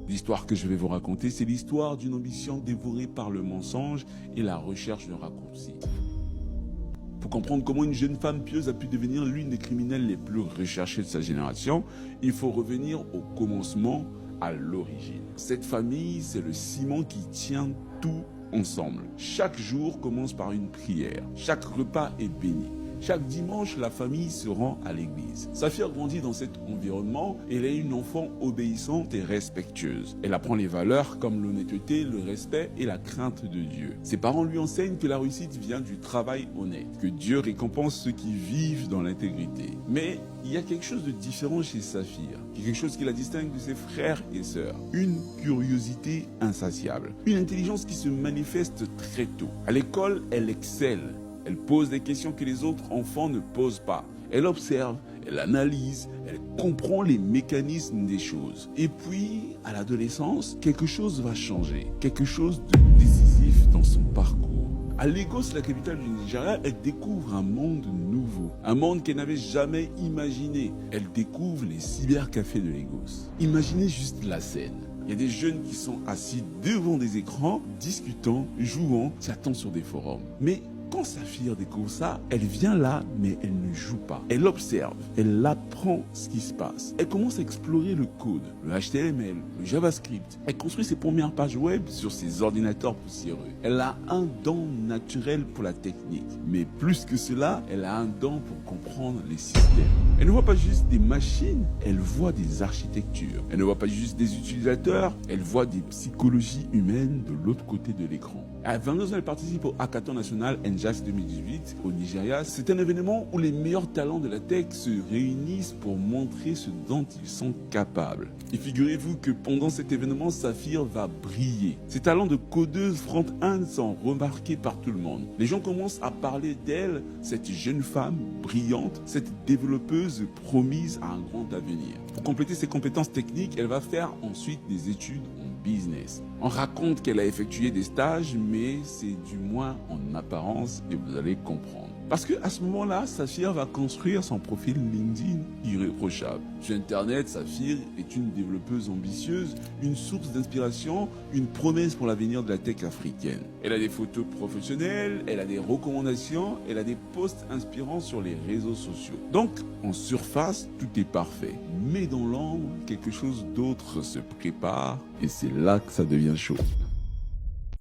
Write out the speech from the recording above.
L'histoire que je vais vous raconter, c'est l'histoire d'une ambition dévorée par le mensonge et la recherche de raccourcis. Pour comprendre comment une jeune femme pieuse a pu devenir l'une des criminels les plus recherchées de sa génération, il faut revenir au commencement, à l'origine. Cette famille, c'est le ciment qui tient tout ensemble. Chaque jour commence par une prière. Chaque repas est béni. Chaque dimanche, la famille se rend à l'église. Safir grandit dans cet environnement et elle est une enfant obéissante et respectueuse. Elle apprend les valeurs comme l'honnêteté, le respect et la crainte de Dieu. Ses parents lui enseignent que la réussite vient du travail honnête, que Dieu récompense ceux qui vivent dans l'intégrité. Mais il y a quelque chose de différent chez Safir, quelque chose qui la distingue de ses frères et sœurs. Une curiosité insatiable, une intelligence qui se manifeste très tôt. À l'école, elle excelle. Elle pose des questions que les autres enfants ne posent pas. Elle observe, elle analyse, elle comprend les mécanismes des choses. Et puis, à l'adolescence, quelque chose va changer. Quelque chose de décisif dans son parcours. À Lagos, la capitale du Nigeria, elle découvre un monde nouveau. Un monde qu'elle n'avait jamais imaginé. Elle découvre les cybercafés de Lagos. Imaginez juste la scène. Il y a des jeunes qui sont assis devant des écrans, discutant, jouant, chattant sur des forums. Mais quand Safir découvre ça, elle vient là, mais elle ne joue pas. Elle observe, elle apprend ce qui se passe. Elle commence à explorer le code, le HTML, le JavaScript. Elle construit ses premières pages web sur ses ordinateurs poussiéreux. Elle a un don naturel pour la technique. Mais plus que cela, elle a un don pour comprendre les systèmes. Elle ne voit pas juste des machines, elle voit des architectures. Elle ne voit pas juste des utilisateurs, elle voit des psychologies humaines de l'autre côté de l'écran. À 22 ans, elle participe au Hackathon National NJAX 2018 au Nigeria. C'est un événement où les meilleurs talents de la tech se réunissent pour montrer ce dont ils sont capables. Et figurez-vous que pendant cet événement, Safir va briller. Ses talents de codeuse front-end sont remarqués par tout le monde. Les gens commencent à parler d'elle, cette jeune femme brillante, cette développeuse promise à un grand avenir. Pour compléter ses compétences techniques, elle va faire ensuite des études en business. On raconte qu'elle a effectué des stages, mais c'est du moins en apparence et vous allez comprendre. Parce qu'à ce moment-là, Safir va construire son profil LinkedIn irréprochable. Sur Internet, Safir est une développeuse ambitieuse, une source d'inspiration, une promesse pour l'avenir de la tech africaine. Elle a des photos professionnelles, elle a des recommandations, elle a des posts inspirants sur les réseaux sociaux. Donc, en surface, tout est parfait. Mais dans l'ombre, quelque chose d'autre se prépare et c'est là que ça devient chaud.